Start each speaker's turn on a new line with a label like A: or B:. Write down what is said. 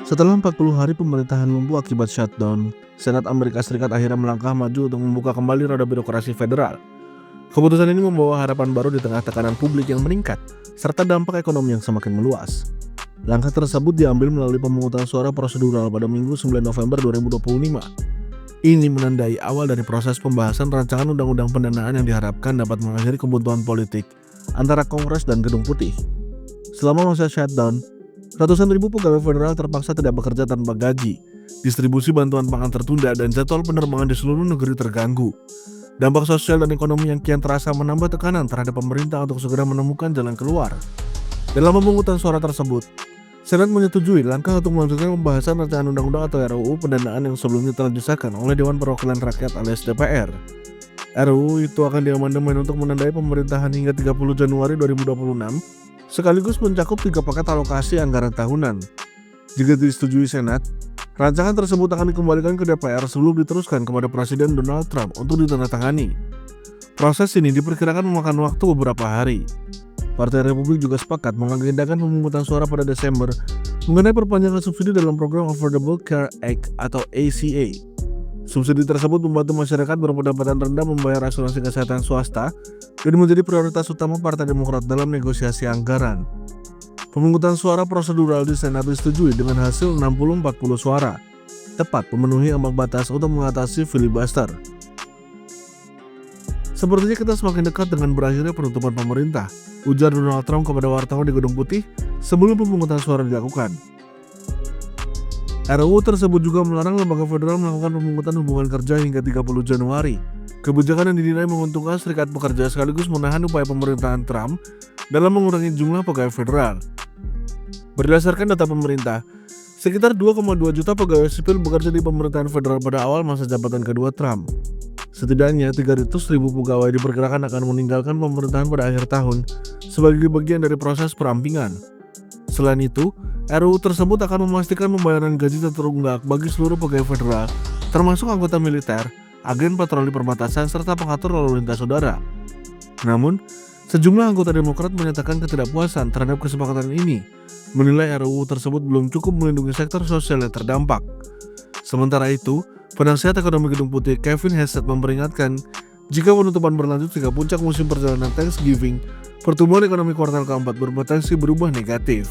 A: Setelah 40 hari pemerintahan lumpuh akibat shutdown, Senat Amerika Serikat akhirnya melangkah maju untuk membuka kembali roda birokrasi federal. Keputusan ini membawa harapan baru di tengah tekanan publik yang meningkat, serta dampak ekonomi yang semakin meluas. Langkah tersebut diambil melalui pemungutan suara prosedural pada Minggu 9 November 2025. Ini menandai awal dari proses pembahasan rancangan undang-undang pendanaan yang diharapkan dapat mengakhiri kebuntuan politik antara Kongres dan Gedung Putih. Selama masa shutdown, ratusan ribu pegawai federal terpaksa tidak bekerja tanpa gaji, distribusi bantuan pangan tertunda, dan jadwal penerbangan di seluruh negeri terganggu. Dampak sosial dan ekonomi yang kian terasa menambah tekanan terhadap pemerintah untuk segera menemukan jalan keluar. Dalam pemungutan suara tersebut, Senat menyetujui langkah untuk melanjutkan pembahasan rancangan undang-undang atau RUU pendanaan yang sebelumnya telah disahkan oleh Dewan Perwakilan Rakyat alias DPR. RUU itu akan diamandemen untuk menandai pemerintahan hingga 30 Januari 2026, sekaligus mencakup 3 paket alokasi anggaran tahunan. Jika disetujui Senat, rancangan tersebut akan dikembalikan ke DPR sebelum diteruskan kepada Presiden Donald Trump untuk ditandatangani. Proses ini diperkirakan memakan waktu beberapa hari. Partai Republik juga sepakat mengagendakan pemungutan suara pada Desember mengenai perpanjangan subsidi dalam program Affordable Care Act atau ACA. Subsidi tersebut membantu masyarakat berpendapatan rendah membayar asuransi kesehatan swasta dan menjadi prioritas utama Partai Demokrat dalam negosiasi anggaran. Pemungutan suara prosedural di Senat disetujui dengan hasil 60-40 suara, tepat memenuhi ambang batas untuk mengatasi filibuster. Sepertinya kita semakin dekat dengan berakhirnya penutupan pemerintah, ujar Donald Trump kepada wartawan di Gedung Putih sebelum pemungutan suara dilakukan. RUU tersebut juga melarang lembaga federal melakukan pemungutan hubungan kerja hingga 30 Januari. Kebijakan yang dinilai menguntungkan serikat pekerja sekaligus menahan upaya pemerintahan Trump dalam mengurangi jumlah pegawai federal. Berdasarkan data pemerintah, sekitar 2,2 juta pegawai sipil bekerja di pemerintahan federal pada awal masa jabatan kedua Trump. Setidaknya 300.000 pegawai diperkirakan akan meninggalkan pemerintahan pada akhir tahun sebagai bagian dari proses perampingan. Selain itu, RUU tersebut akan memastikan pembayaran gaji tertunggak bagi seluruh pegawai federal, termasuk anggota militer, agen patroli perbatasan, serta pengatur lalu lintas udara. Namun, sejumlah anggota Demokrat menyatakan ketidakpuasan terhadap kesepakatan ini, menilai RUU tersebut belum cukup melindungi sektor sosial yang terdampak. Sementara itu, penasihat ekonomi Gedung Putih Kevin Hassett memperingatkan jika penutupan berlanjut hingga puncak musim perjalanan Thanksgiving, pertumbuhan ekonomi kuartal keempat berpotensi berubah negatif.